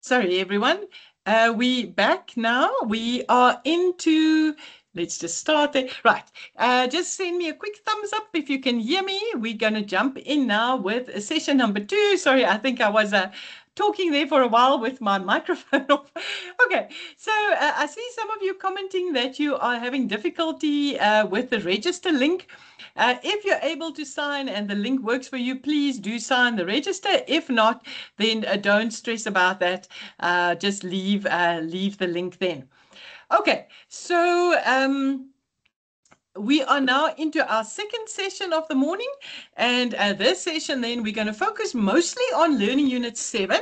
Sorry, everyone. We back now. We are into, let's just start there. Right. Just send me a quick thumbs up if you can hear me. We're going to jump in now with session number 2. Sorry, I think I was talking there for a while with my microphone off. Okay, so I see some of you commenting that you are having difficulty with the register link. If you're able to sign and the link works for you, please do sign the register. If not, then don't stress about that. Just leave the link then. Okay, so we are now into our second session of the morning, and this session then we're going to focus mostly on Learning Unit 7.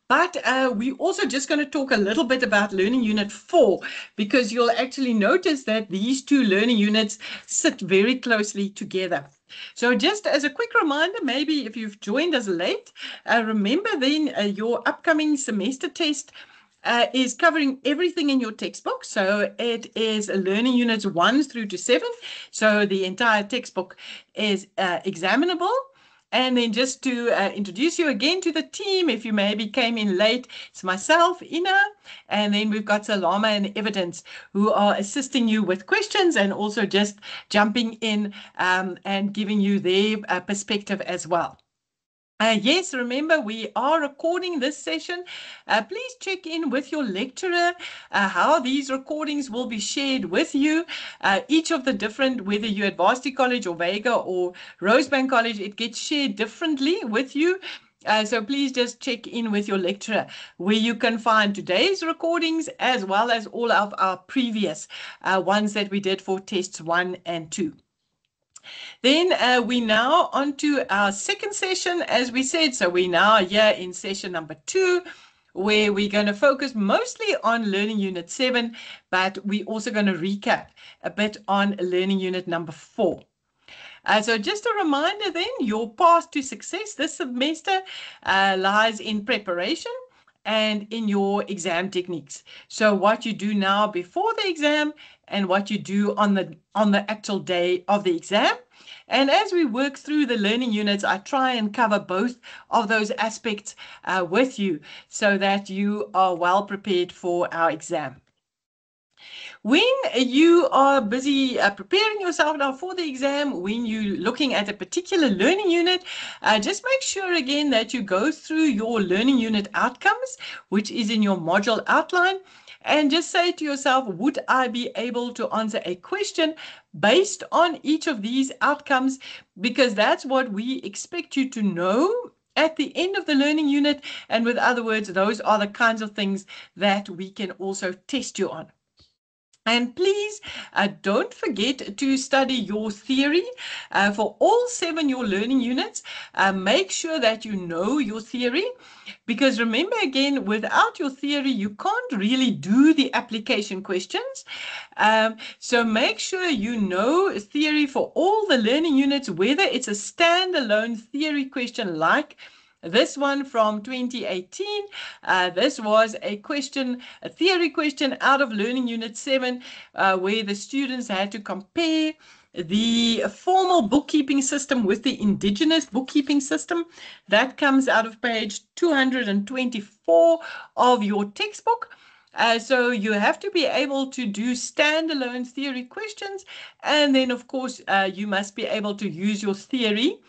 But we're also just going to talk a little bit about Learning Unit 4, because you'll actually notice that these two learning units sit very closely together. So just as a quick reminder, maybe if you've joined us late, remember then your upcoming semester test is covering everything in your textbook. So it is Learning Units 1 through to 7. So the entire textbook is examinable. And then just to introduce you again to the team, if you maybe came in late, it's myself, Ina, and then we've got Salama and Evidence who are assisting you with questions and also just jumping in and giving you their perspective as well. Yes, remember, we are recording this session. Please check in with your lecturer how these recordings will be shared with you. Each of the different, whether you're at Varsity College or Vega or Rosebank College, it gets shared differently with you. So please just check in with your lecturer where you can find today's recordings as well as all of our previous ones that we did for tests 1 and 2. Then we now on to our second session, as we said. So we now are here in session number 2, where we're going to focus mostly on Learning Unit 7, but we're also going to recap a bit on Learning Unit number 4. So just a reminder then, your path to success this semester lies in preparation and in your exam techniques. So what you do now before the exam and what you do on the actual day of the exam. And as we work through the learning units, I try and cover both of those aspects with you so that you are well prepared for our exam. When you are busy preparing yourself now for the exam, when you're looking at a particular learning unit, just make sure again that you go through your learning unit outcomes, which is in your module outline, and just say to yourself, would I be able to answer a question based on each of these outcomes? Because that's what we expect you to know at the end of the learning unit. And with other words, those are the kinds of things that we can also test you on. And please don't forget to study your theory for all 7 your learning units. Make sure that you know your theory, because remember again, without your theory, you can't really do the application questions. So make sure you know theory for all the learning units, whether it's a standalone theory question like this one from 2018. This was a theory question out of Learning Unit 7, where the students had to compare the formal bookkeeping system with the indigenous bookkeeping system. That comes out of page 224 of your textbook. So you have to be able to do standalone theory questions, and then of course you must be able to use your theory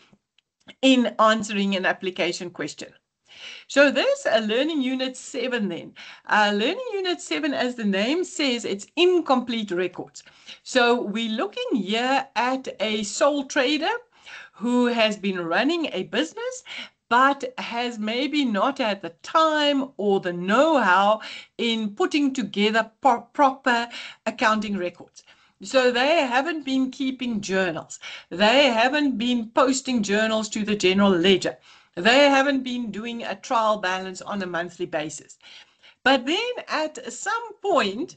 in answering an application question. So there's a Learning Unit 7 then. Learning Unit 7, as the name says, it's incomplete records. So we're looking here at a sole trader who has been running a business, but has maybe not had the time or the know-how in putting together proper accounting records. So they haven't been keeping journals. They haven't been posting journals to the general ledger. They haven't been doing a trial balance on a monthly basis. But then at some point,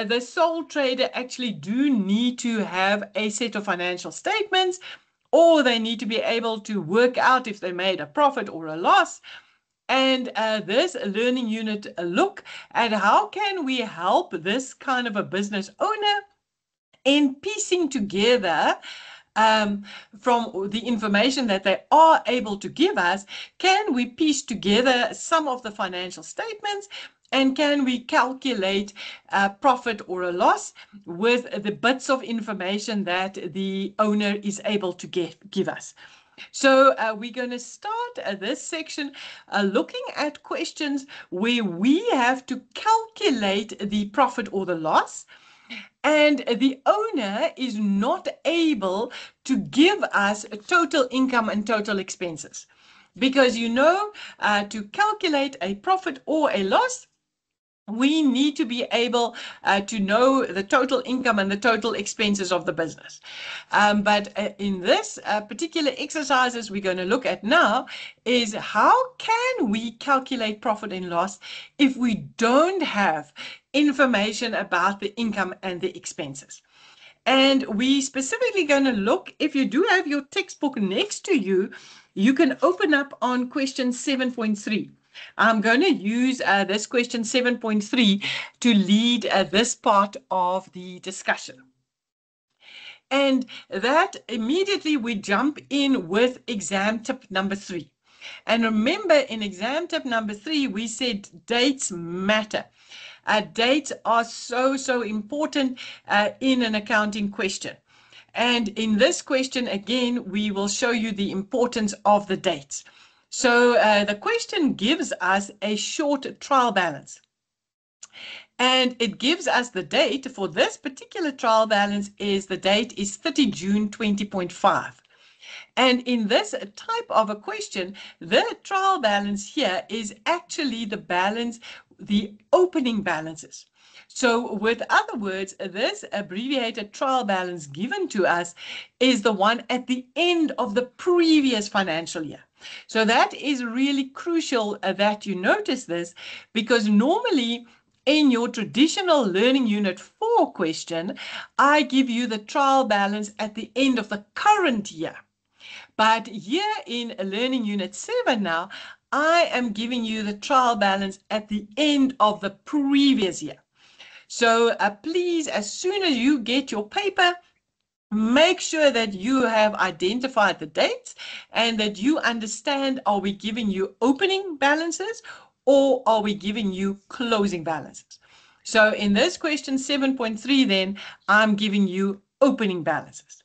the sole trader actually do need to have a set of financial statements, or they need to be able to work out if they made a profit or a loss. And this learning unit look at how can we help this kind of a business owner in piecing together from the information that they are able to give us, can we piece together some of the financial statements, and can we calculate a profit or a loss with the bits of information that the owner is able to give us. So we're going to start this section looking at questions where we have to calculate the profit or the loss, and the owner is not able to give us total income and total expenses. Because to calculate a profit or a loss, we need to be able to know the total income and the total expenses of the business. But in this particular exercises we're going to look at now is how can we calculate profit and loss if we don't have information about the income and the expenses. And we specifically going to look, if you do have your textbook next to you, you can open up on question 7.3. I'm going to use this question 7.3 to lead this part of the discussion. And that immediately we jump in with exam tip number 3. And remember, in exam tip number 3, we said dates matter. Dates are so important in an accounting question. And in this question, again, we will show you the importance of the dates. So the question gives us a short trial balance. And it gives us the date for this particular trial balance the date is 30 June 20.5. And in this type of a question, the trial balance here is actually the balance, the opening balances. So with other words, this abbreviated trial balance given to us is the one at the end of the previous financial year. So that is really crucial that you notice this, because normally in your traditional Learning Unit 4 question, I give you the trial balance at the end of the current year. But here in Learning Unit 7 now, I am giving you the trial balance at the end of the previous year. So please, as soon as you get your paper, make sure that you have identified the dates and that you understand, are we giving you opening balances or are we giving you closing balances? So in this question 7.3, then I'm giving you opening balances.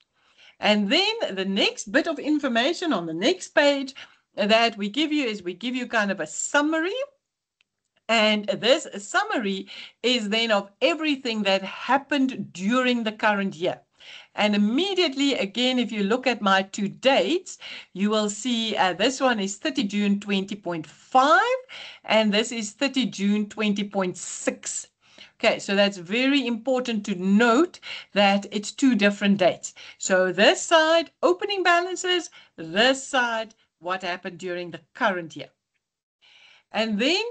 And then the next bit of information on the next page that we give you is we give you kind of a summary. And this summary is then of everything that happened during the current year. And immediately, again, if you look at my two dates, you will see this one is 30 June 20.5 and this is 30 June 20.6. Okay, so that's very important to note that it's two different dates. So this side, opening balances, this side, what happened during the current year. And then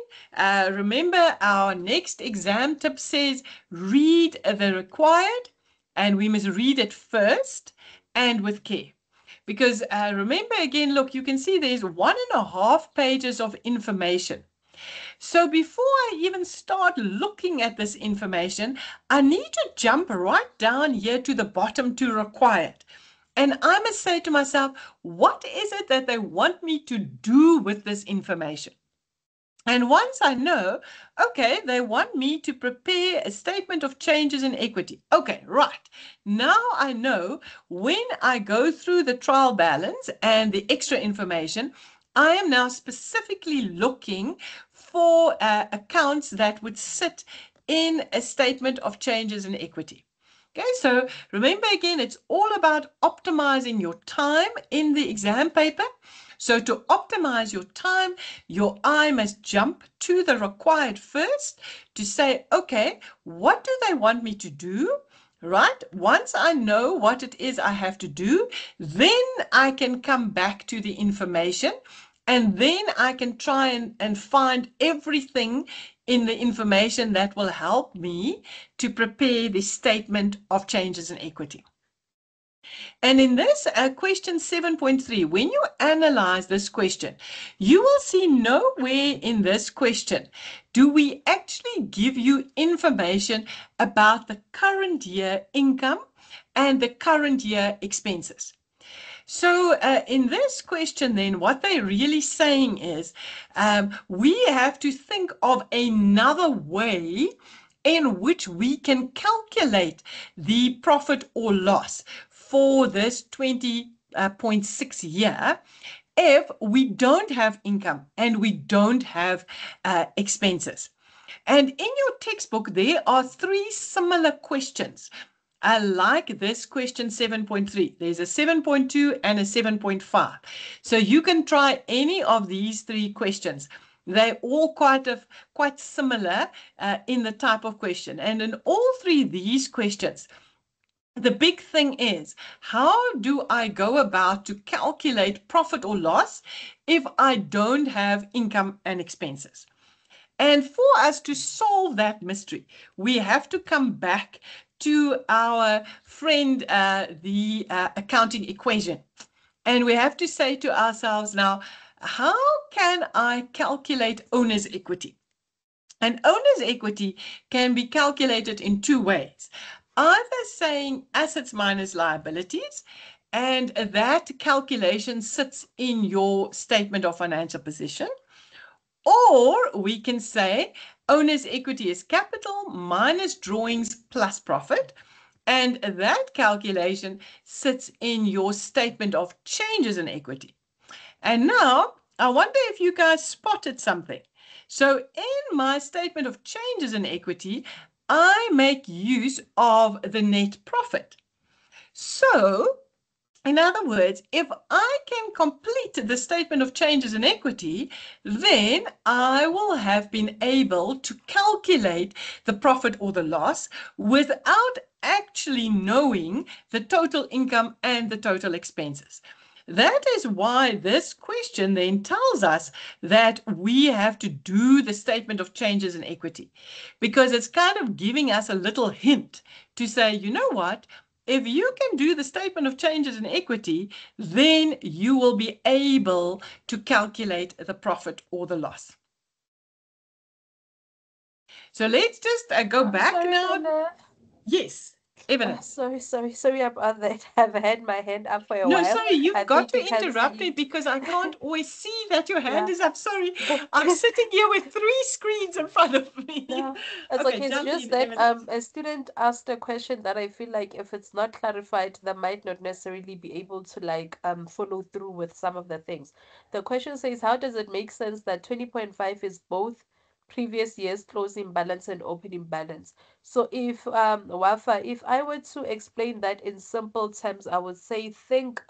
remember, our next exam tip says read the required, and we must read it first and with care. Because remember again, look, you can see there's 1.5 pages of information. So before I even start looking at this information, I need to jump right down here to the bottom to required. And I must say to myself, what is it that they want me to do with this information? And once I know, okay, they want me to prepare a statement of changes in equity. Okay, right. Now I know when I go through the trial balance and the extra information, I am now specifically looking for accounts that would sit in a statement of changes in equity. Okay, so remember again, it's all about optimizing your time in the exam paper. So to optimize your time, your eye must jump to the required first to say, okay, what do they want me to do? Right? Once I know what it is I have to do, then I can come back to the information and then I can try and find everything in the information that will help me to prepare the statement of changes in equity. And in this question 7.3, when you analyze this question, you will see nowhere in this question do we actually give you information about the current year income and the current year expenses. So in this question then, what they're really saying is we have to think of another way in which we can calculate the profit or loss for this 20.6 year if we don't have income and we don't have expenses. And in your textbook, there are 3 similar questions. I like this question 7.3. There's a 7.2 and a 7.5. So you can try any of these 3 questions. They're all quite similar in the type of question. And in all 3 of these questions, the big thing is, how do I go about to calculate profit or loss if I don't have income and expenses? And for us to solve that mystery, we have to come back to our friend, the accounting equation. And we have to say to ourselves now, how can I calculate owner's equity? And owner's equity can be calculated in 2 ways. Either saying assets minus liabilities, and that calculation sits in your statement of financial position. Or we can say owner's equity is capital minus drawings plus profit. And that calculation sits in your statement of changes in equity. And now I wonder if you guys spotted something. So in my statement of changes in equity, I make use of the net profit. So in other words, if I can complete the statement of changes in equity, then I will have been able to calculate the profit or the loss without actually knowing the total income and the total expenses. That is why this question then tells us that we have to do the statement of changes in equity, because it's kind of giving us a little hint to say, you know what? If you can do the statement of changes in equity, then you will be able to calculate the profit or the loss. So let's just go back now. Yes. Sorry about that. I've had my hand up for a No, while. sorry, you've I got think to you can interrupt me see because I can't always see that your hand Yeah. is up. Sorry, I'm sitting here with 3 screens in front of me. No, it's Okay, okay. It's jump just in, that Evidence. a student asked a question that I feel like if it's not clarified, they might not necessarily be able to like follow through with some of the things. The question says, how does it make sense that 20.5 is both previous year's closing balance and opening balance? So if Wafa, if I were to explain that in simple terms, I would say think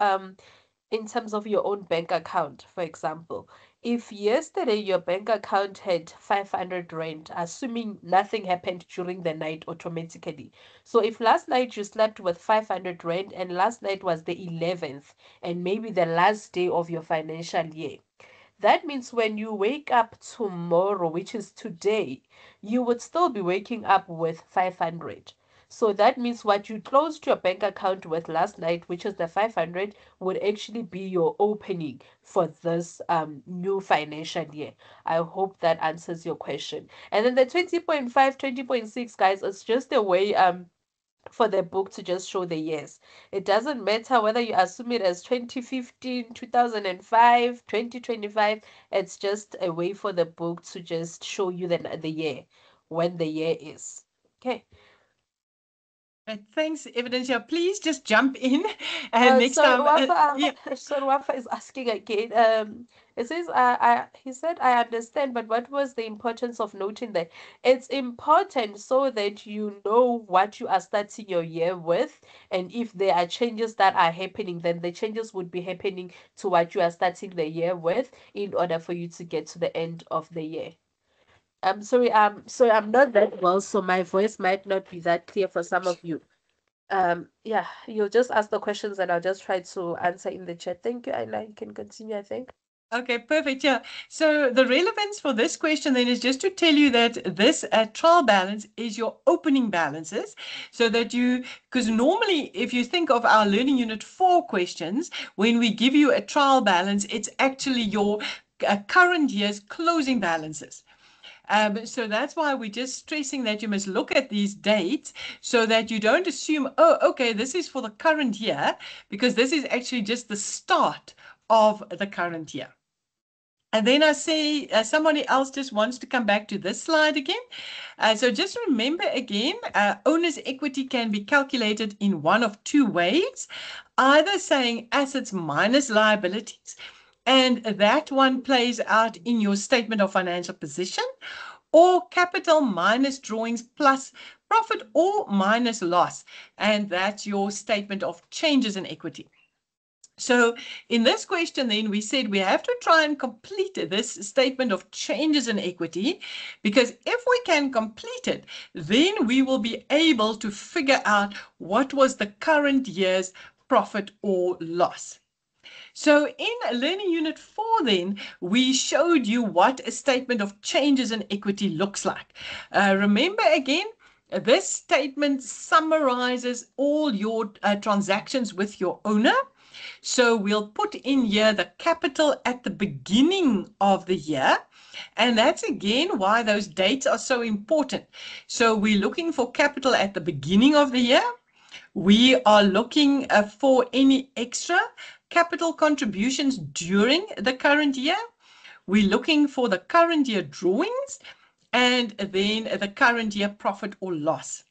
in terms of your own bank account, for example. If yesterday your bank account had 500 rand, assuming nothing happened during the night automatically. So if last night you slept with 500 rand and last night was the 11th and maybe the last day of your financial year, that means when you wake up tomorrow, which is today, you would still be waking up with 500. So that means what you closed your bank account with last night, which is the 500, would actually be your opening for this new financial year. I hope that answers your question. And then the 20.5, 20.6, guys, it's just a way for the book to just show the years. It doesn't matter whether you assume it as 2015, 2005, 2025. It's just a way for the book to just show you the year, when the year is. Okay. Thanks, Evidencia. Please just jump in and next Sorry, time. Wafa. Yeah. Sorry, Wafa is asking again. It says, he said, I understand, but what was the importance of noting that? It's important so that you know what you are starting your year with, and if there are changes that are happening, then the changes would be happening to what you are starting the year with in order for you to get to the end of the year. I'm sorry, I'm not that well, so my voice might not be that clear for some of you. Yeah, you'll just ask the questions and I'll just try to answer in the chat. Thank you, Ayla. You can continue, I think. Okay, perfect. Yeah. So the relevance for this question then is just to tell you that this trial balance is your opening balances, so that you, because normally if you think of our Learning Unit 4 questions, when we give you a trial balance, it's actually your current year's closing balances. So that's why we're just stressing that you must look at these dates so that you don't assume, oh, okay, this is for the current year, because this is actually just the start of the current year. And then I see somebody else just wants to come back to this slide again. So just remember again, owner's equity can be calculated in one of two ways, either saying assets minus liabilities, and that one plays out in your statement of financial position, or capital minus drawings plus profit or minus loss, and that's your statement of changes in equity. So in this question, then we said we have to try and complete this statement of changes in equity, because if we can complete it, then we will be able to figure out what was the current year's profit or loss. So in Learning Unit 4, then, we showed you what a statement of changes in equity looks like. Remember again, this statement summarizes all your transactions with your owner. So we'll put in here the capital at the beginning of the year. And that's again why those dates are so important. So we're looking for capital at the beginning of the year. We are looking for any extra capital contributions during the current year. We're looking for the current year drawings and then the current year profit or loss.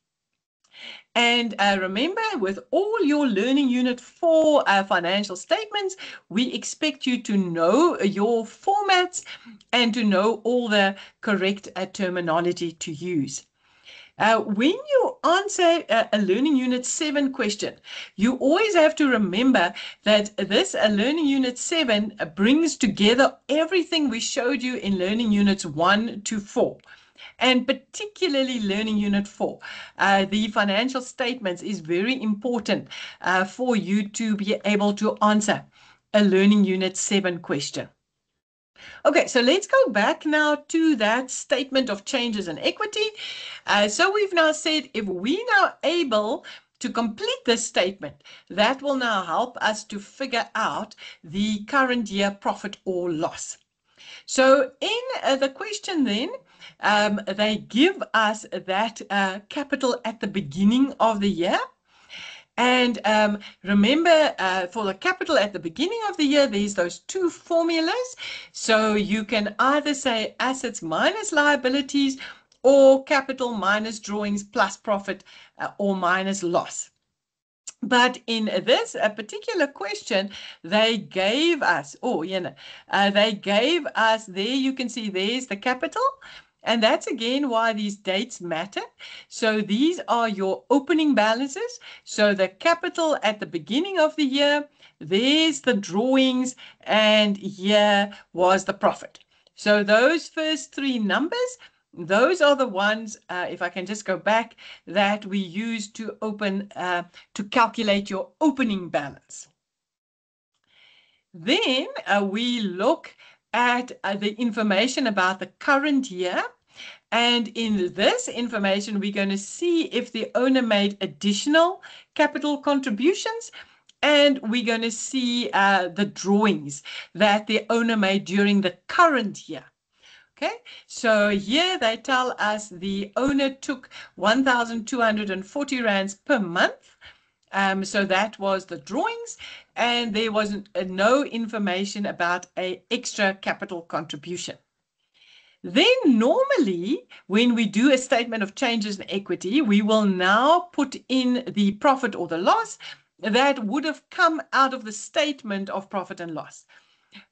And remember, with all your Learning Unit 4 financial statements, we expect you to know your formats and to know all the correct terminology to use. When you answer a Learning Unit 7 question, you always have to remember that this Learning Unit 7 brings together everything we showed you in Learning Units 1 to 4. And particularly Learning Unit 4. The financial statements is very important for you to be able to answer a Learning Unit 7 question. Okay, so let's go back now to that statement of changes in equity. So we've now said if we now able to complete this statement, that will now help us to figure out the current year profit or loss. So in the question then, they give us that capital at the beginning of the year. And remember, for the capital at the beginning of the year, there's those two formulas. So you can either say assets minus liabilities or capital minus drawings plus profit or minus loss. But in this particular question, they gave us, they gave us, there you can see there's the capital. And that's again why these dates matter. So these are your opening balances. So the capital at the beginning of the year, there's the drawings, and here was the profit. So those first three numbers, those are the ones, if I can just go back, that we use to to calculate your opening balance. Then we look at the information about the current year. And in this information, we're going to see if the owner made additional capital contributions. And we're going to see the drawings that the owner made during the current year. Okay, so here they tell us the owner took 1,240 rands per month. So that was the drawings, and there was no information about an extra capital contribution. Then normally, when we do a statement of changes in equity, we will now put in the profit or the loss that would have come out of the statement of profit and loss.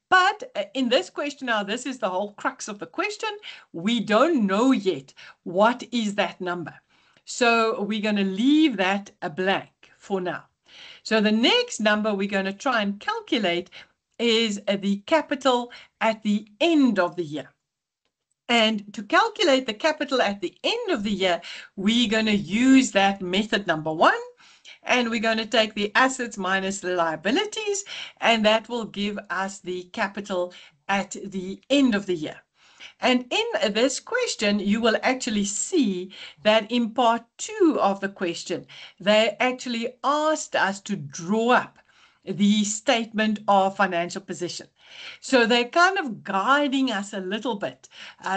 But in this question now, this is the whole crux of the question. We don't know yet what is that number. So we're going to leave that a blank for now. So the next number we're going to try and calculate is the capital at the end of the year. And to calculate the capital at the end of the year, we're going to use that method number 1. And we're going to take the assets minus the liabilities, and that will give us the capital at the end of the year. And in this question, you will actually see that in part 2 of the question, they actually asked us to draw up the statement of financial position. So they're kind of guiding us a little bit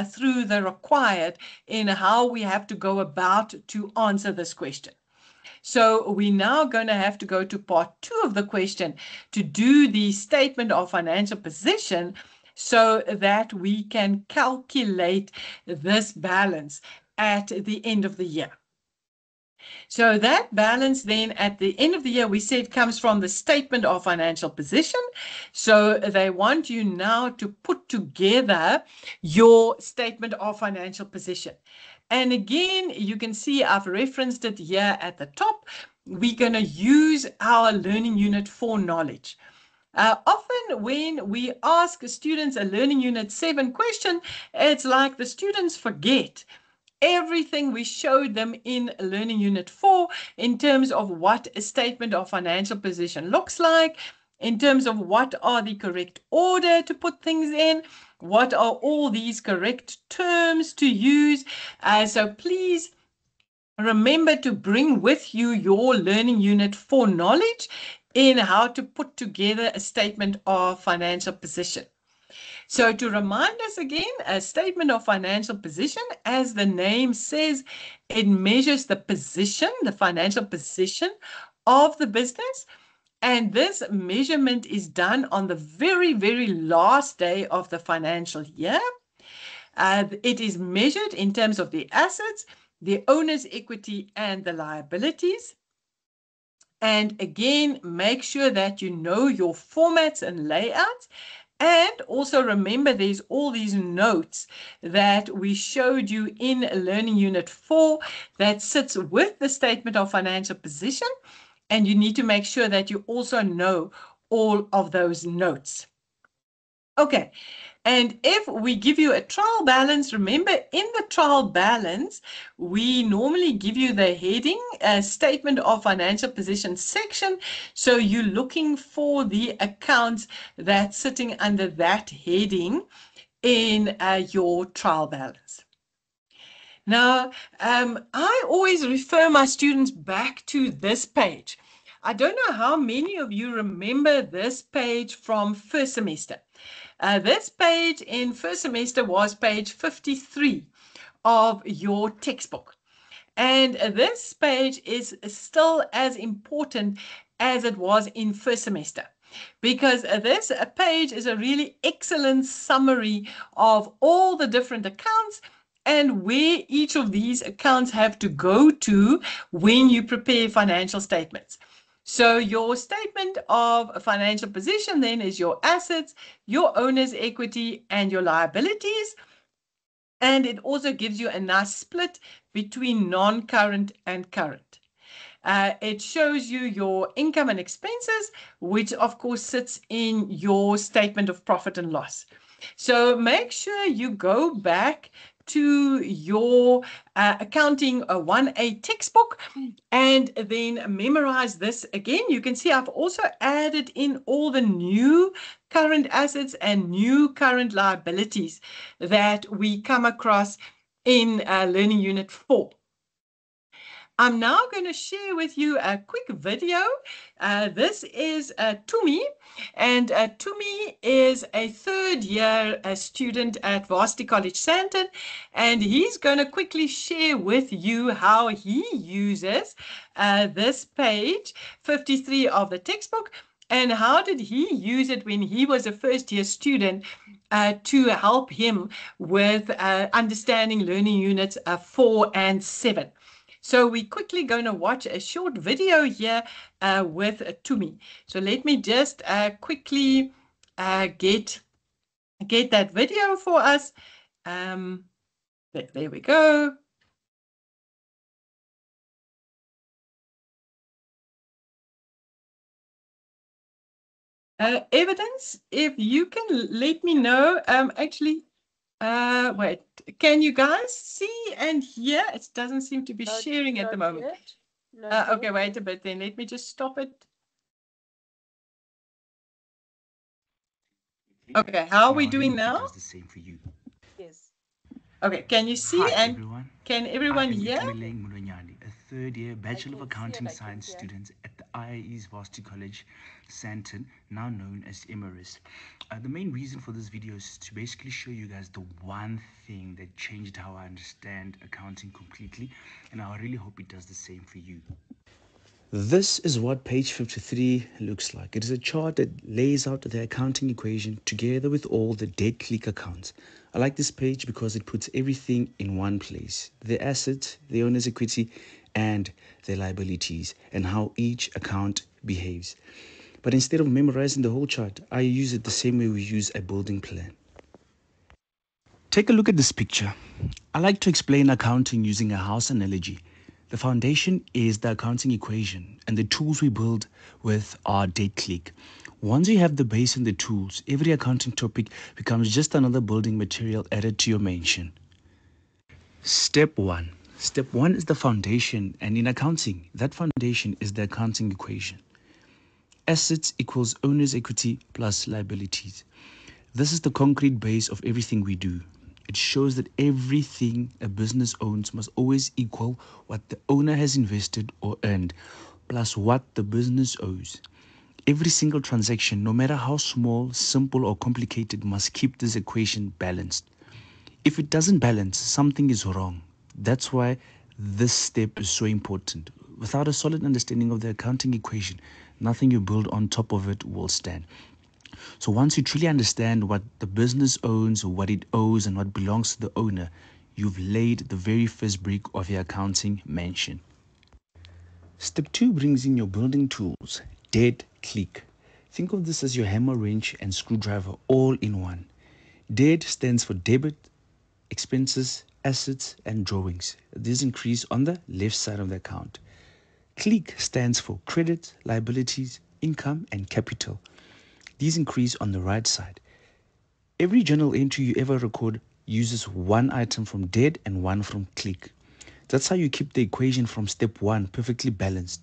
through the required in how we have to go about to answer this question. So we're now going to have to go to part 2 of the question to do the statement of financial position so that we can calculate this balance at the end of the year. So that balance then at the end of the year, we said comes from the statement of financial position. So they want you now to put together your statement of financial position. And again, you can see I've referenced it here at the top. We're going to use our Learning Unit 4 knowledge. Often when we ask students a Learning Unit 7 question, it's like the students forget everything we showed them in Learning Unit 4 in terms of what a statement of financial position looks like, in terms of what are the correct order to put things in, what are all these correct terms to use. So please remember to bring with you your Learning Unit 4 knowledge in how to put together a statement of financial position. So to remind us again, a statement of financial position, as the name says, it measures the position, the financial position of the business. And this measurement is done on the very, very last day of the financial year. It is measured in terms of the assets, the owner's equity, and the liabilities. And again, make sure that you know your formats and layouts. And also remember, there's all these notes that we showed you in Learning Unit 4 that sits with the statement of financial position. And you need to make sure that you also know all of those notes. Okay, and if we give you a trial balance, remember in the trial balance, we normally give you the heading, statement of financial position section. So you're looking for the accounts that's sitting under that heading in your trial balance. Now, I always refer my students back to this page. I don't know how many of you remember this page from first semester. This page in first semester was page 53 of your textbook. And this page is still as important as it was in first semester, because this page is a really excellent summary of all the different accounts and where each of these accounts have to go to when you prepare financial statements. So your statement of financial position then is your assets, your owner's equity, and your liabilities. And it also gives you a nice split between non-current and current. It shows you your income and expenses, which of course sits in your statement of profit and loss. So make sure you go back to your accounting 1A textbook and then memorize this again. You can see I've also added in all the new current assets and new current liabilities that we come across in Learning Unit 4. I'm now going to share with you a quick video. This is Tumi, and Tumi is a third year student at Varsity College Sandton, and he's going to quickly share with you how he uses this page 53 of the textbook, and how did he use it when he was a first year student to help him with understanding learning units 4 and 7. So we're quickly going to watch a short video here with Tumi. So let me just quickly get that video for us. There we go. Evidence, if you can let me know, actually, wait, can you guys see and hear? It doesn't seem to be sharing at the moment. Okay, wait a bit then. Let me just stop it. Okay, how are we And I doing really now? hope it does the same for you. Yes. Okay, can you see Hi and everyone, can I everyone am hear? Itumeleng Mulonyani, a third year I Bachelor of can see and Accounting I can Science hear. student at the IIE's Varsity College, Santon, now known as Emirates. The main reason for this video is to basically show you guys the one thing that changed how I understand accounting completely, and I really hope it does the same for you. This is what page 53 looks like. It is a chart that lays out the accounting equation together with all the dead click accounts. I like this page because it puts everything in one place: the assets, the owner's equity, and the liabilities, and how each account behaves. But instead of memorizing the whole chart, I use it the same way we use a building plan. Take a look at this picture. I like to explain accounting using a house analogy. The foundation is the accounting equation, and the tools we build with are dead click. Once you have the base and the tools, every accounting topic becomes just another building material added to your mansion. Step 1. Step 1 is the foundation, and in accounting, that foundation is the accounting equation. Assets equals owner's equity plus liabilities. This is the concrete base of everything we do. It shows that everything a business owns must always equal what the owner has invested or earned, plus what the business owes. Every single transaction, no matter how small, simple, or complicated, must keep this equation balanced. If it doesn't balance, something is wrong. That's why this step is so important. Without a solid understanding of the accounting equation, nothing you build on top of it will stand. So once you truly understand what the business owns, what it owes, and what belongs to the owner, you've laid the very first brick of your accounting mansion. Step 2 brings in your building tools, dead click. Think of this as your hammer, wrench, and screwdriver all in one. Dead stands for debit, expenses, assets, and drawings. These increase on the left side of the account. Click stands for credit, liabilities, income, and capital. These increase on the right side. Every journal entry you ever record uses one item from dead and one from click. That's how you keep the equation from step 1 perfectly balanced.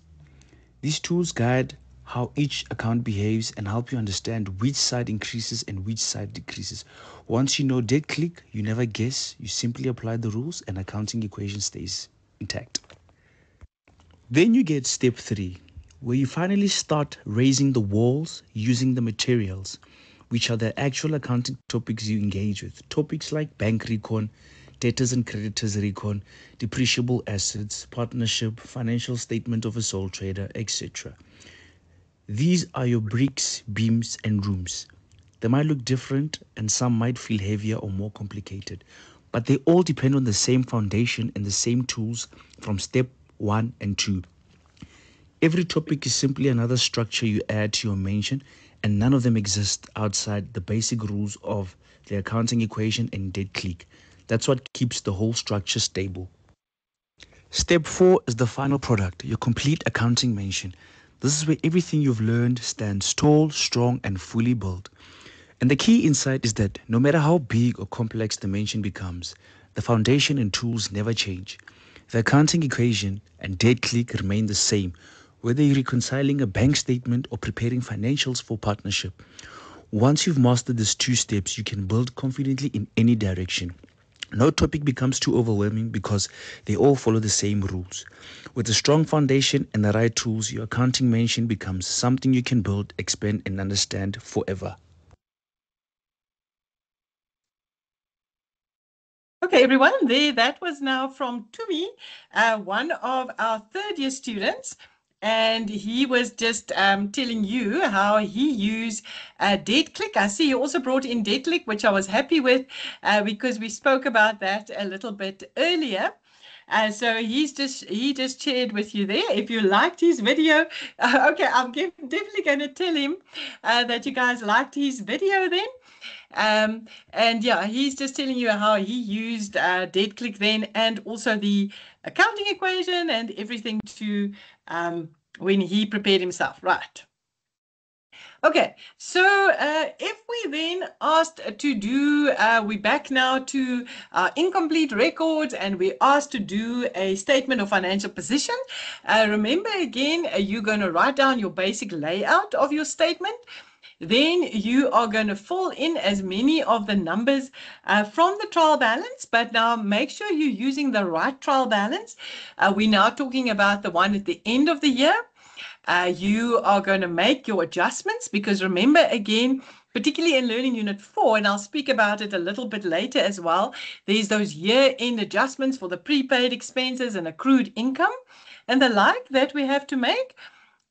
These tools guide how each account behaves and help you understand which side increases and which side decreases. Once you know dead click, you never guess, you simply apply the rules and accounting equation stays intact. Then you get step 3, where you finally start raising the walls using the materials, which are the actual accounting topics you engage with. Topics like bank recon, debtors and creditors recon, depreciable assets, partnership, financial statement of a sole trader, etc. These are your bricks, beams, and rooms. They might look different and some might feel heavier or more complicated, but they all depend on the same foundation and the same tools from step 1 and 2. Every topic is simply another structure you add to your mansion, and none of them exist outside the basic rules of the accounting equation and dead click. That's what keeps the whole structure stable. Step 4 is the final product, your complete accounting mansion. This is where everything you've learned stands tall, strong, and fully built. And the key insight is that no matter how big or complex the mansion becomes, the foundation and tools never change. The accounting equation and dead click remain the same, whether you're reconciling a bank statement or preparing financials for partnership. Once you've mastered these 2 steps, you can build confidently in any direction. No topic becomes too overwhelming because they all follow the same rules. With a strong foundation and the right tools, your accounting mansion becomes something you can build, expand, and understand forever. Okay, everyone, there, that was now from Tumi, one of our third year students. And he was just telling you how he used dead click. I see he also brought in dead click, which I was happy with because we spoke about that a little bit earlier. So he just shared with you there. If you liked his video, okay, definitely going to tell him that you guys liked his video then. And yeah, he's just telling you how he used dead click then, and also the accounting equation and everything to when he prepared himself. Right. Okay, so if we then asked to do, we're back now to incomplete records, and we asked to do a statement of financial position. Remember again, you're going to write down your basic layout of your statement. Then you are going to fill in as many of the numbers from the trial balance, but now make sure you're using the right trial balance. We're now talking about the one at the end of the year. You are going to make your adjustments, because remember, again, particularly in Learning Unit 4, and I'll speak about it a little bit later as well, there's those year-end adjustments for the prepaid expenses and accrued income and the like that we have to make.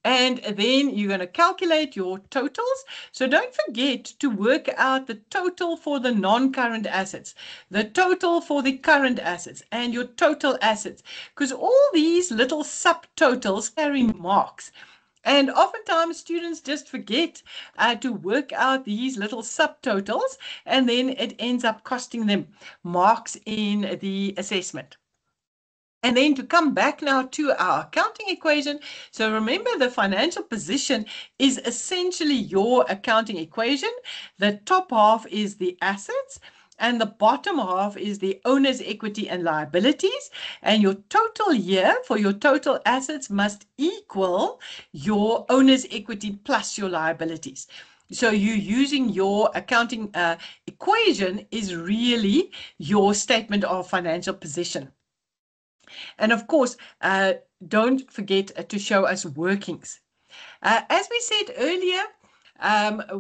And then you're going to calculate your totals. So don't forget to work out the total for the non-current assets, the total for the current assets, and your total assets, because all these little subtotals carry marks. And oftentimes students just forget to work out these little subtotals, and then it ends up costing them marks in the assessment. And then to come back now to our accounting equation. So remember, the financial position is essentially your accounting equation. The top half is the assets, and the bottom half is the owner's equity and liabilities. And your total year for your total assets must equal your owner's equity plus your liabilities. So you using your accounting equation is really your statement of financial position. And of course, don't forget to show us workings. As we said earlier,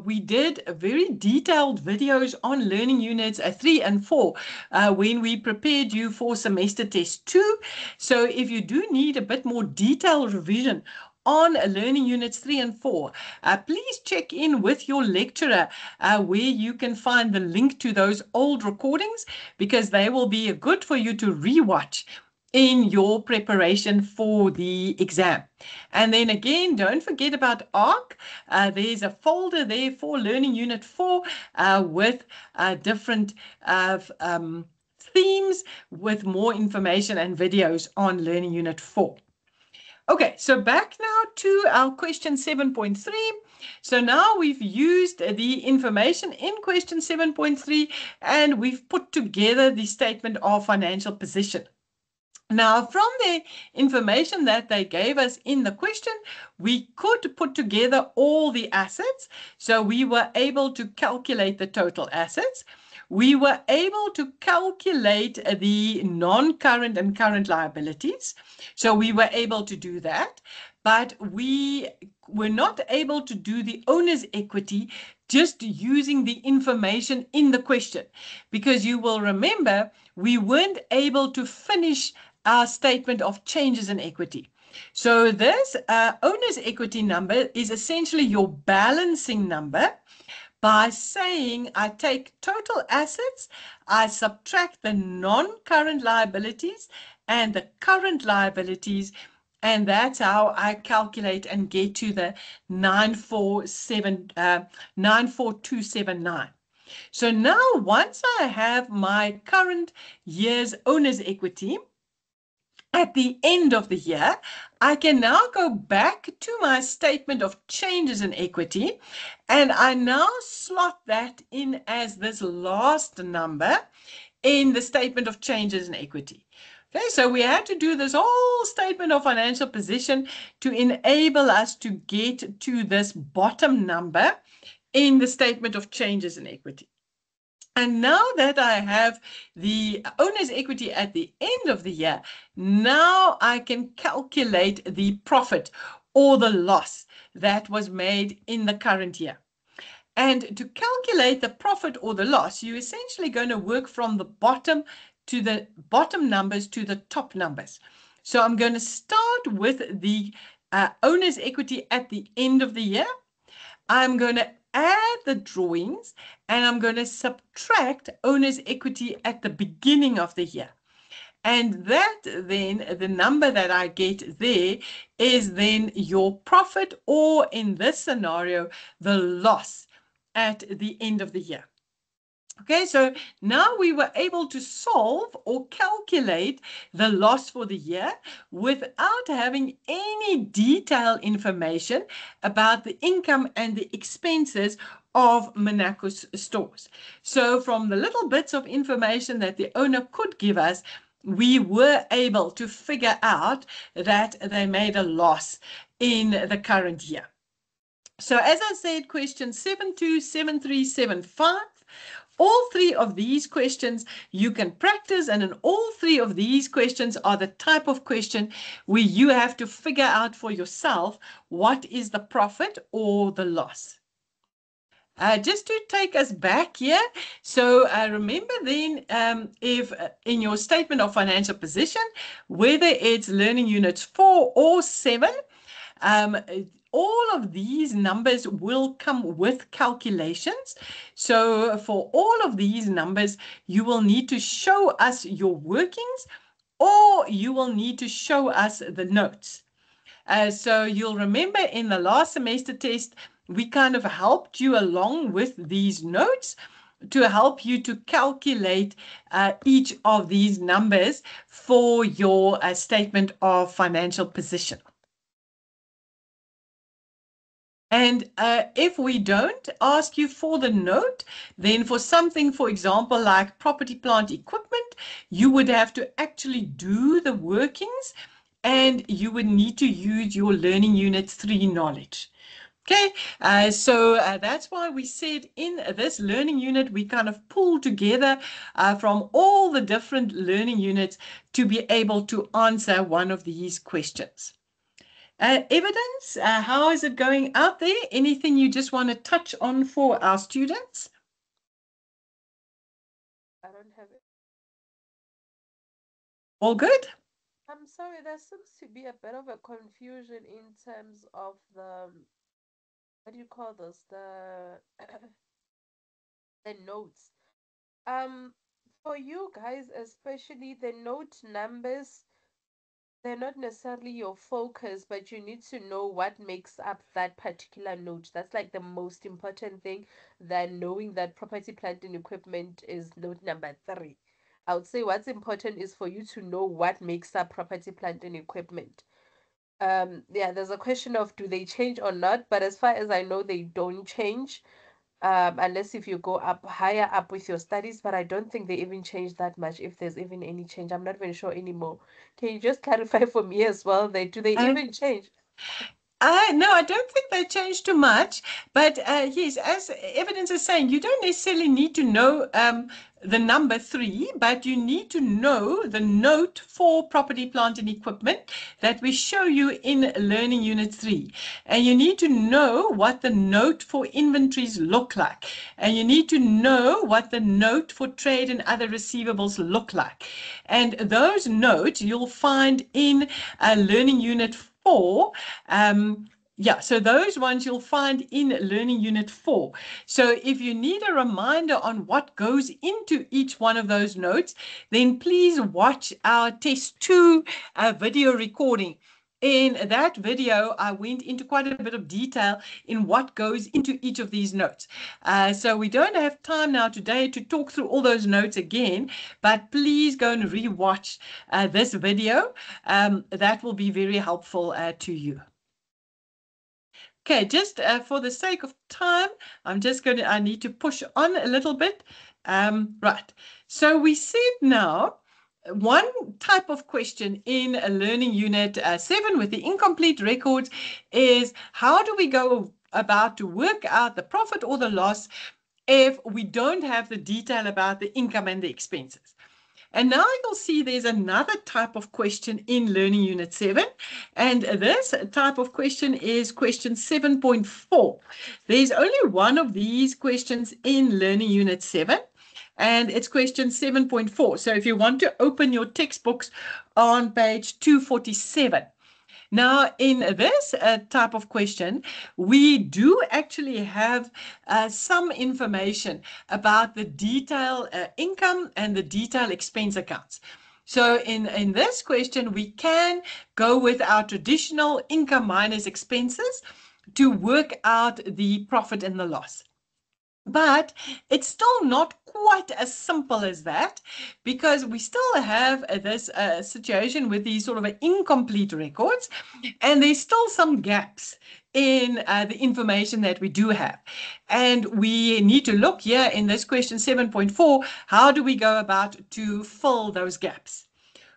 we did very detailed videos on learning units 3 and 4 when we prepared you for semester test 2. So if you do need a bit more detailed revision on learning units 3 and 4, please check in with your lecturer where you can find the link to those old recordings, because they will be good for you to rewatch in your preparation for the exam. And then again, don't forget about ARC. There's a folder there for Learning Unit 4 with different themes with more information and videos on Learning Unit 4. Okay, so back now to our question 7.3. So now we've used the information in question 7.3, and we've put together the statement of financial position. Now, from the information that they gave us in the question, we could put together all the assets. So we were able to calculate the total assets. We were able to calculate the non-current and current liabilities. So we were able to do that, but we were not able to do the owner's equity just using the information in the question, because you will remember we weren't able to finish our statement of changes in equity. So this owner's equity number is essentially your balancing number by saying I take total assets, I subtract the non-current liabilities and the current liabilities, and that's how I calculate and get to the 94279. So now once I have my current year's owner's equity, at the end of the year, I can now go back to my statement of changes in equity, and I now slot that in as this last number in the statement of changes in equity. Okay, so we had to do this whole statement of financial position to enable us to get to this bottom number in the statement of changes in equity. And now that I have the owner's equity at the end of the year, now I can calculate the profit or the loss that was made in the current year. And to calculate the profit or the loss, you're essentially going to work from the bottom to the bottom numbers to the top numbers. So I'm going to start with the owner's equity at the end of the year. I'm going to add the drawings, and I'm going to subtract owner's equity at the beginning of the year. And that then, the number that I get there is then your profit, or in this scenario, the loss at the end of the year. Okay, so now we were able to solve or calculate the loss for the year without having any detailed information about the income and the expenses of Monaco's stores. So from the little bits of information that the owner could give us, we were able to figure out that they made a loss in the current year. So as I said, question 727375, all three of these questions you can practice, and in all three of these questions are the type of question where you have to figure out for yourself what is the profit or the loss. Just to take us back here, so remember then, if in your statement of financial position, whether it's learning units 4 or 7, all of these numbers will come with calculations. So for all of these numbers, you will need to show us your workings, or you will need to show us the notes. So you'll remember in the last semester test, we kind of helped you along with these notes to help you to calculate each of these numbers for your statement of financial position. And if we don't ask you for the note, then for something, for example, like property, plant, equipment, you would have to actually do the workings, and you would need to use your learning unit 3 knowledge. Okay, so that's why we said in this learning unit, we kind of pull together from all the different learning units to be able to answer one of these questions. Evidence, how is it going out there? Anything you just want to touch on for our students? I don't have it. All good? I'm sorry, there seems to be a bit of a confusion in terms of the, what do you call this? The the notes. For you guys, especially the note numbers, they're not necessarily your focus, but you need to know what makes up that particular note. That's like the most important thing than knowing that property, plant, and equipment is note number 3. I would say what's important is for you to know what makes up property, plant, and equipment. Yeah, there's a question of do they change or not, but as far as I know, they don't change. Unless if you go up higher up with your studies, but I don't think they even change that much, if there's even any change. I'm not even sure anymore. Can you just clarify for me as well? Do they even change? No, I don't think they changed too much, but yes, as evidence is saying, you don't necessarily need to know the number 3, but you need to know the note for property, plant, and equipment that we show you in Learning Unit 3. And you need to know what the note for inventories look like. And you need to know what the note for trade and other receivables look like. And those notes you'll find in Learning Unit 4. Yeah, so those ones you'll find in Learning Unit 4. So if you need a reminder on what goes into each one of those notes, then please watch our Test 2 video recording. In that video, I went into quite a bit of detail in what goes into each of these notes. So we don't have time now today to talk through all those notes again, but please go and rewatch this video. That will be very helpful to you. Okay, just for the sake of time, I need to push on a little bit. Right, so we said now, one type of question in a Learning Unit 7 with the incomplete records is how do we go about to work out the profit or the loss if we don't have the detail about the income and the expenses? And now you'll see there's another type of question in Learning Unit 7. And this type of question is question 7.4. There's only one of these questions in Learning Unit 7. And it's question 7.4. So if you want to open your textbooks on page 247. Now, in this type of question, we do actually have some information about the detail income and the detail expense accounts. So in this question, we can go with our traditional income minus expenses to work out the profit and the loss. But it's still not quite as simple as that, because we still have this situation with these sort of incomplete records, and there's still some gaps in the information that we do have. And we need to look here in this question 7.4, how do we go about to fill those gaps?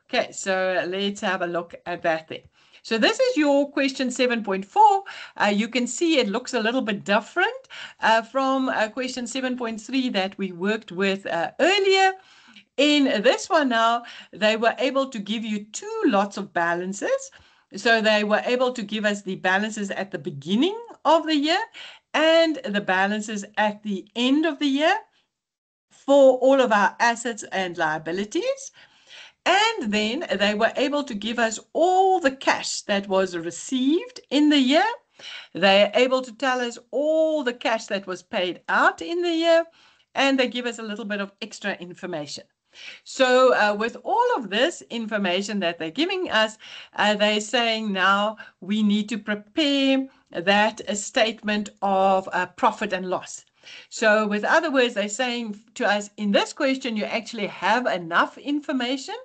Okay, so let's have a look at that there. So this is your question 7.4. You can see it looks a little bit different from question 7.3 that we worked with earlier. In this one now, they were able to give you 2 lots of balances. So they were able to give us the balances at the beginning of the year and the balances at the end of the year for all of our assets and liabilities. And then they were able to give us all the cash that was received in the year. They are able to tell us all the cash that was paid out in the year, and they give us a little bit of extra information. So with all of this information that they're giving us, they're saying now we need to prepare that a statement of profit and loss. So with other words, they're saying to us in this question, you actually have enough information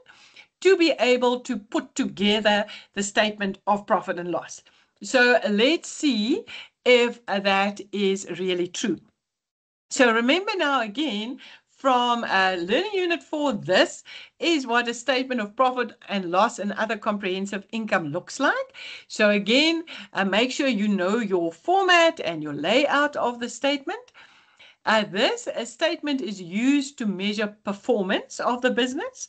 to be able to put together the statement of profit and loss. So let's see if that is really true. So remember now again, from Learning Unit 4, this is what a statement of profit and loss and other comprehensive income looks like. So again, make sure you know your format and your layout of the statement. This statement is used to measure performance of the business.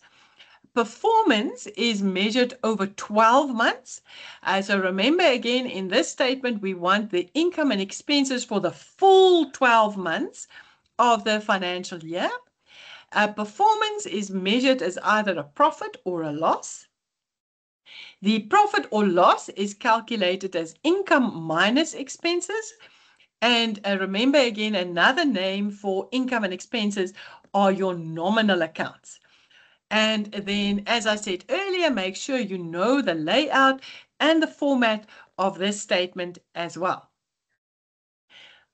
Performance is measured over 12 months. So remember again, in this statement, we want the income and expenses for the full 12 months of the financial year. Performance is measured as either a profit or a loss. The profit or loss is calculated as income minus expenses. And remember again, another name for income and expenses are your nominal accounts. And then, as I said earlier, make sure you know the layout and the format of this statement as well.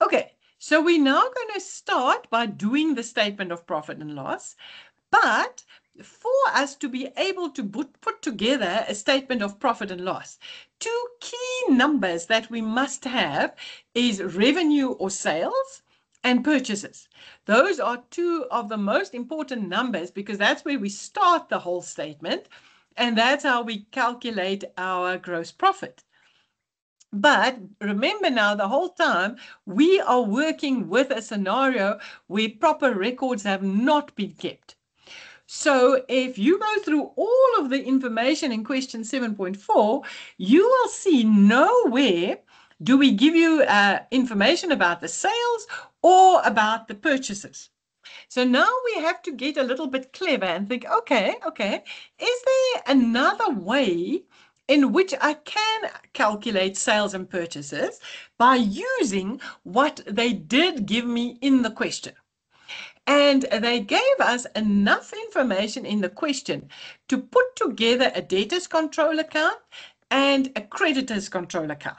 Okay, so we're now going to start by doing the statement of profit and loss. But for us to be able to put together a statement of profit and loss, 2 key numbers that we must have is revenue or sales and purchases. Those are 2 of the most important numbers because that's where we start the whole statement, and that's how we calculate our gross profit. But remember now, the whole time, we are working with a scenario where proper records have not been kept. So if you go through all of the information in question 7.4, you will see nowhere do we give you information about the sales or about the purchases. So now we have to get a little bit clever and think, okay, is there another way in which I can calculate sales and purchases by using what they did give me in the question? And they gave us enough information in the question to put together a debtors control account and a creditors control account.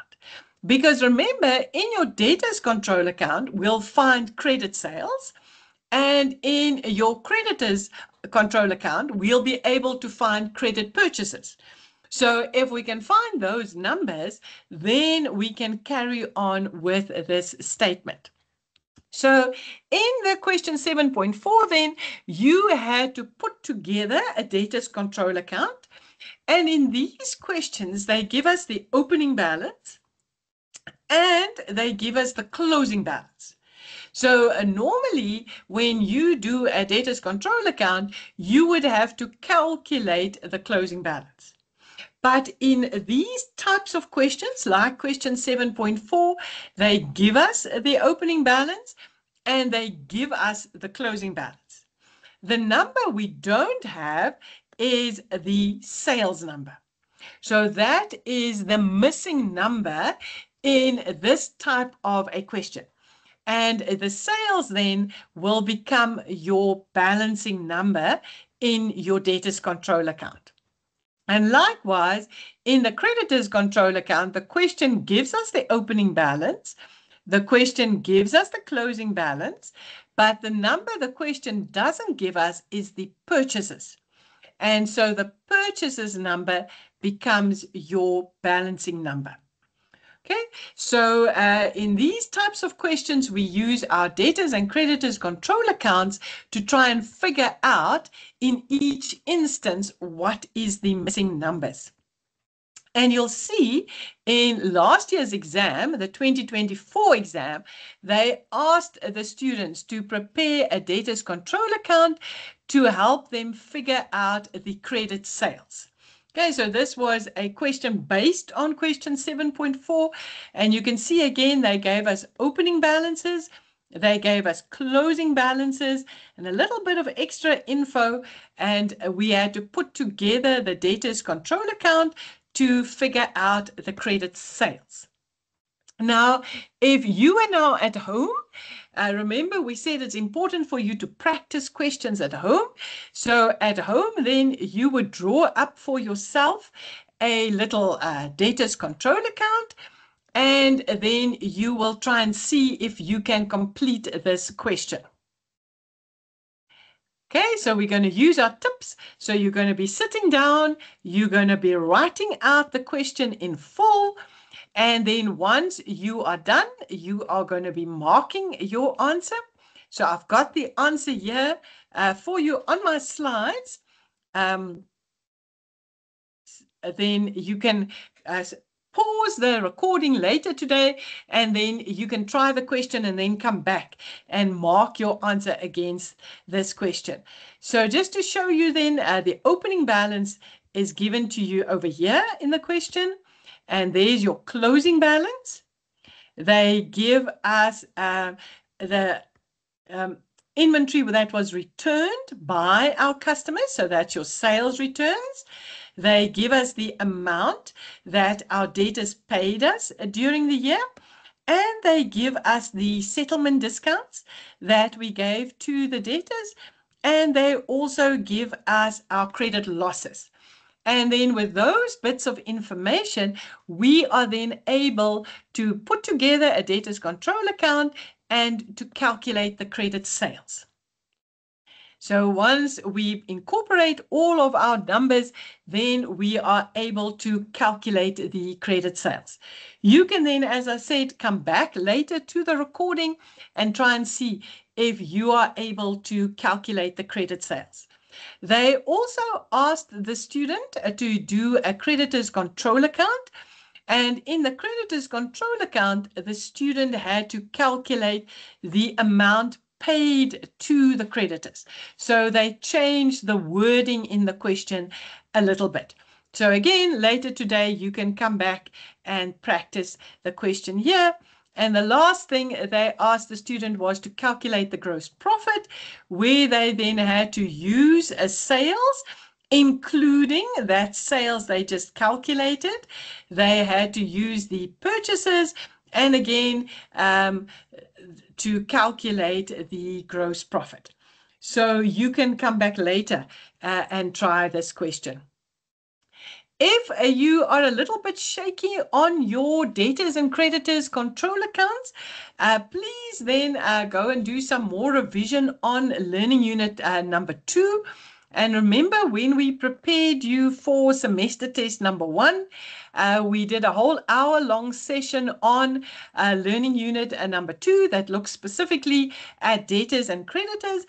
Because remember, in your debtors control account, we'll find credit sales. And in your creditors control account, we'll be able to find credit purchases. So if we can find those numbers, then we can carry on with this statement. So in the question 7.4, then you had to put together a debtors control account. And in these questions, they give us the opening balance and they give us the closing balance. So normally when you do a debtors control account, you would have to calculate the closing balance. But in these types of questions, like question 7.4, they give us the opening balance and they give us the closing balance. The number we don't have is the sales number. So that is the missing number in this type of a question. And the sales then will become your balancing number in your debtors control account. And likewise, in the creditors control account, the question gives us the opening balance. The question gives us the closing balance, but the number the question doesn't give us is the purchases. And so the purchases number becomes your balancing number. Okay, so in these types of questions, we use our debtors and creditors control accounts to try and figure out in each instance what is the missing numbers. And you'll see in last year's exam, the 2024 exam, they asked the students to prepare a debtors control account to help them figure out the credit sales. Okay, so this was a question based on question 7.4. And you can see again, they gave us opening balances, they gave us closing balances, and a little bit of extra info. And we had to put together the debtors control account to figure out the credit sales. Now, if you are now at home, remember we said it's important for you to practice questions at home. So at home, then you would draw up for yourself a little debtors control account, and then you will try and see if you can complete this question. Okay, so we're going to use our tips. So you're going to be sitting down, you're going to be writing out the question in full, and then once you are done, you are going to be marking your answer. So I've got the answer here for you on my slides. Then you can pause the recording later today, and then you can try the question and then come back and mark your answer against this question. So just to show you then, the opening balance is given to you over here in the question, and there's your closing balance. They give us the inventory that was returned by our customers, so that's your sales returns. They give us the amount that our debtors paid us during the year, and they give us the settlement discounts that we gave to the debtors, and they also give us our credit losses. And then with those bits of information, we are then able to put together a debtors control account and to calculate the credit sales. So once we incorporate all of our numbers, then we are able to calculate the credit sales. You can then, as I said, come back later to the recording and try and see if you are able to calculate the credit sales. They also asked the student to do a creditors control account. And in the creditors control account, the student had to calculate the amount paid to the creditors. So they changed the wording in the question a little bit. So again, later today, you can come back and practice the question here. And the last thing they asked the student was to calculate the gross profit, where they then had to use a sales, including that sales they just calculated. They had to use the purchases, and again, to calculate the gross profit. So you can come back later and try this question. If you are a little bit shaky on your debtors and creditors control accounts, please then go and do some more revision on learning unit number 2. And remember, when we prepared you for semester test number 1, we did a whole hour-long session on learning unit number 2 that looks specifically at debtors and creditors.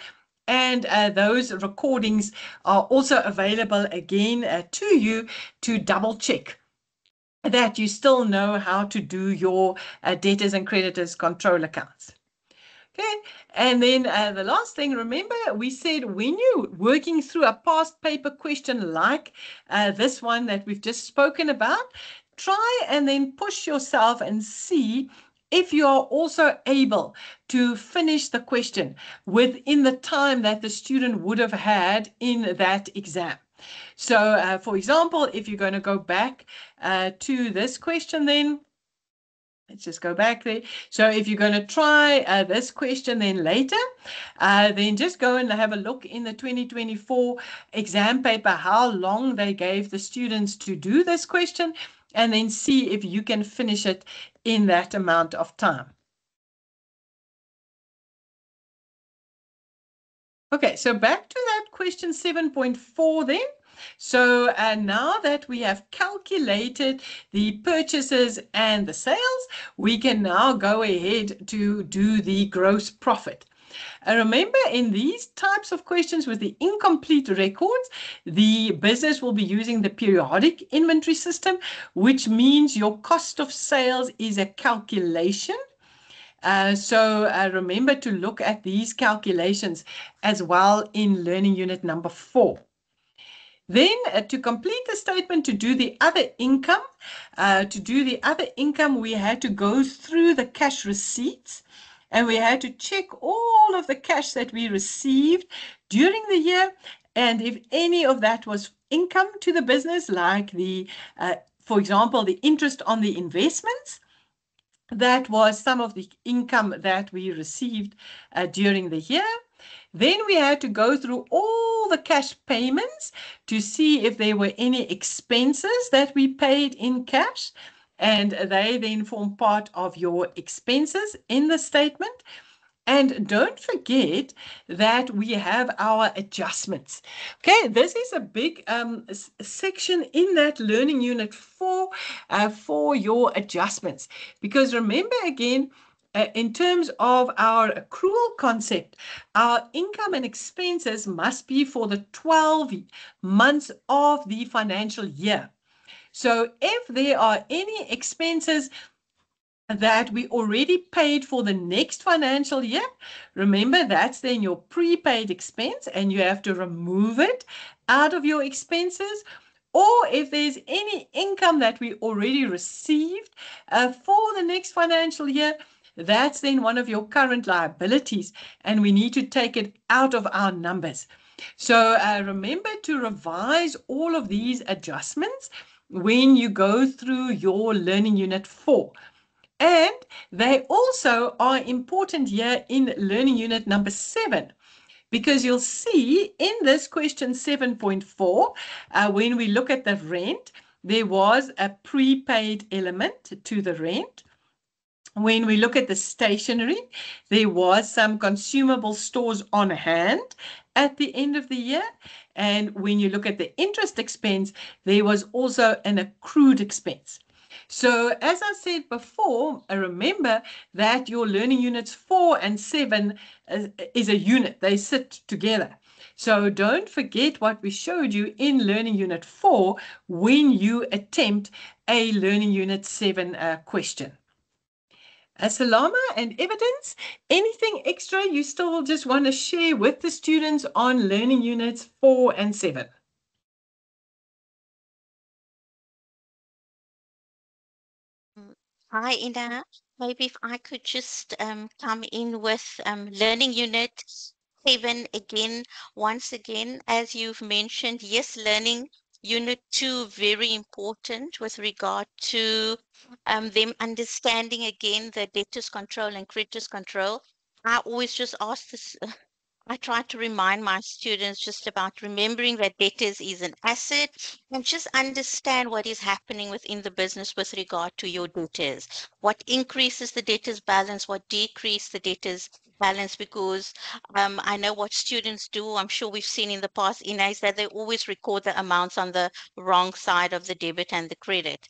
And those recordings are also available again to you to double check that you still know how to do your debtors and creditors control accounts. Okay, and then the last thing, remember we said when you're working through a past paper question like this one that we've just spoken about, try and then push yourself and see if you are also able to finish the question within the time that the student would have had in that exam. So, for example, if you're going to go back to this question then, let's just go back there. So if you're going to try this question then later, then just go and have a look in the 2024 exam paper, how long they gave the students to do this question, and then see if you can finish it in that amount of time. Okay, so back to that question 7.4 then. So now that we have calculated the purchases and the sales, we can now go ahead to do the gross profit. Remember, in these types of questions with the incomplete records, the business will be using the periodic inventory system, which means your cost of sales is a calculation. So remember to look at these calculations as well in learning unit number 4. Then to complete the statement, to do the other income, we had to go through the cash receipts, and we had to check all of the cash that we received during the year, and if any of that was income to the business, like the, for example, the interest on the investments, that was some of the income that we received during the year. Then we had to go through all the cash payments to see if there were any expenses that we paid in cash, and they then form part of your expenses in the statement. And don't forget that we have our adjustments. Okay, this is a big section in that learning unit for your adjustments. Because remember again, in terms of our accrual concept, our income and expenses must be for the 12 months of the financial year. So if there are any expenses that we already paid for the next financial year, remember that's then your prepaid expense and you have to remove it out of your expenses. Or if there's any income that we already received for the next financial year, that's then one of your current liabilities and we need to take it out of our numbers. So remember to revise all of these adjustments when you go through your learning unit 4. And they also are important here in learning unit number 7, because you'll see in this question 7.4, when we look at the rent, there was a prepaid element to the rent. When we look at the stationery, there was some consumable stores on hand at the end of the year. And when you look at the interest expense, there was also an accrued expense. So as I said before, remember that your learning units 4 and 7 is a unit. They sit together. So don't forget what we showed you in learning unit 4 when you attempt a learning unit 7 question. Salama and Evidence, anything extra you still just want to share with the students on learning units 4 and 7? Hi, Ina. Maybe if I could just come in with learning unit 7 again, once again, as you've mentioned, yes, learning unit 2, very important with regard to them understanding again the debtors control and creditors control. I always just ask this, I try to remind my students just about remembering that debtors is an asset and just understand what is happening within the business with regard to your debtors. What increases the debtors balance, what decreases the debtors balance, because I know what students do, I'm sure we've seen in the past, is that they always record the amounts on the wrong side of the debit and the credit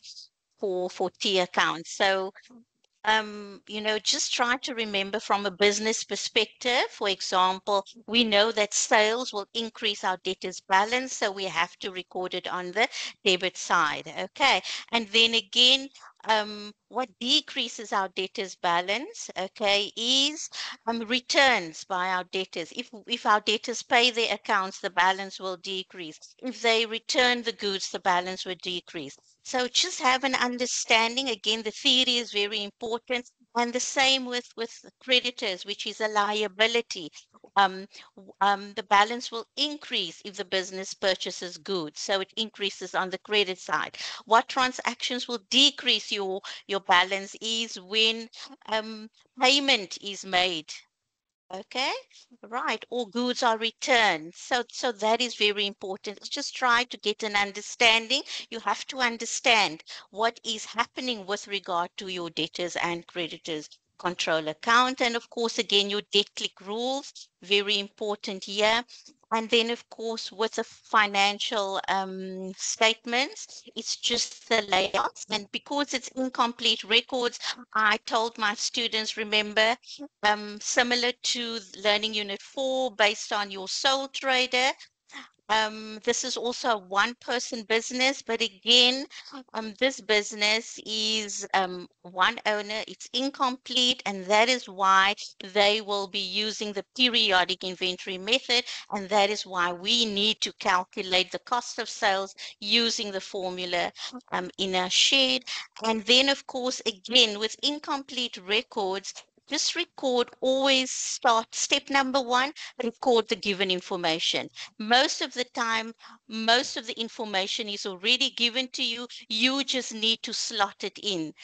for T accounts. So just try to remember from a business perspective. For example, we know that sales will increase our debtors balance, so we have to record it on the debit side. Okay. And then again, what decreases our debtors balance, okay, is returns by our debtors. If our debtors pay their accounts, the balance will decrease. If they return the goods, the balance will decrease. So just have an understanding. Again, the theory is very important. And the same with creditors, which is a liability. The balance will increase if the business purchases goods. So it increases on the credit side. What transactions will decrease your balance is when payment is made. Okay, right. All goods are returned. So that is very important. Just try to get an understanding. You have to understand what is happening with regard to your debtors and creditors control account. And of course, again, your debt click rules, very important here. And then, of course, with the financial statements, it's just the layouts. And because it's incomplete records, I told my students, remember, similar to Learning Unit 4, based on your sole trader, this is also a one-person business, but again, this business is one owner. It's incomplete, and that is why they will be using the periodic inventory method, and that is why we need to calculate the cost of sales using the formula in our sheet. And then, of course, again, with incomplete records, just record, always start step number 1, record the given information. Most of the time, most of the information is already given to you. You just need to slot it in.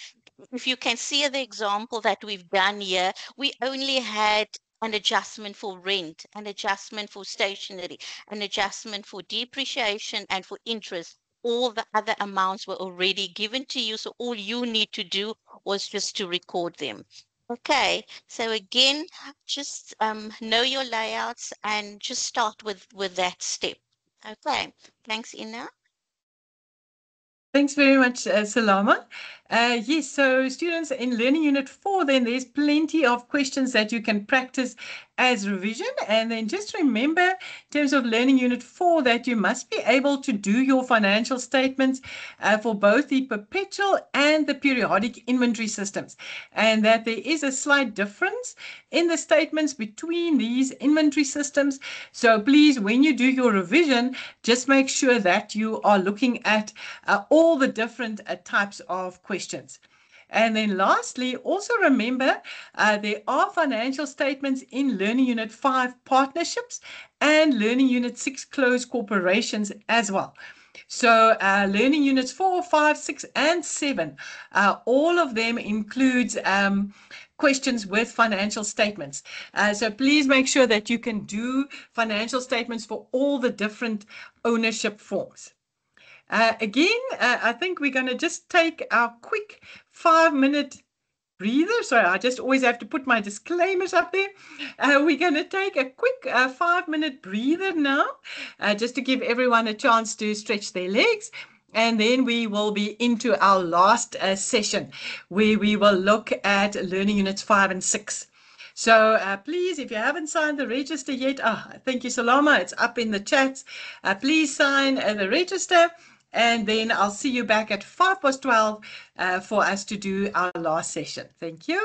If you can see the example that we've done here, we only had an adjustment for rent, an adjustment for stationery, an adjustment for depreciation and for interest. All the other amounts were already given to you. So all you need to do was just to record them. Okay, so again, just know your layouts and just start with that step. Okay, thanks, Ina. Thanks very much, Salama. Yes, so students in Learning Unit 4, then there's plenty of questions that you can practice as revision. And then just remember, in terms of Learning Unit 4, that you must be able to do your financial statements for both the perpetual and the periodic inventory systems. And that there is a slight difference in the statements between these inventory systems. So please, when you do your revision, just make sure that you are looking at all the different types of questions. And then lastly, also remember, there are financial statements in Learning Unit 5 partnerships and Learning Unit 6 closed corporations as well. So Learning Units 4, 5, 6, and 7, all of them includes questions with financial statements. So please make sure that you can do financial statements for all the different ownership forms. Again, I think we're going to just take our quick 5-minute breather. Sorry, I just always have to put my disclaimers up there. We're going to take a quick 5-minute breather now, just to give everyone a chance to stretch their legs. And then we will be into our last session, where we will look at Learning Units 5 and 6. So please, if you haven't signed the register yet, thank you, Salama, it's up in the chats. Please sign the register. And then I'll see you back at 12:05 for us to do our last session. Thank you.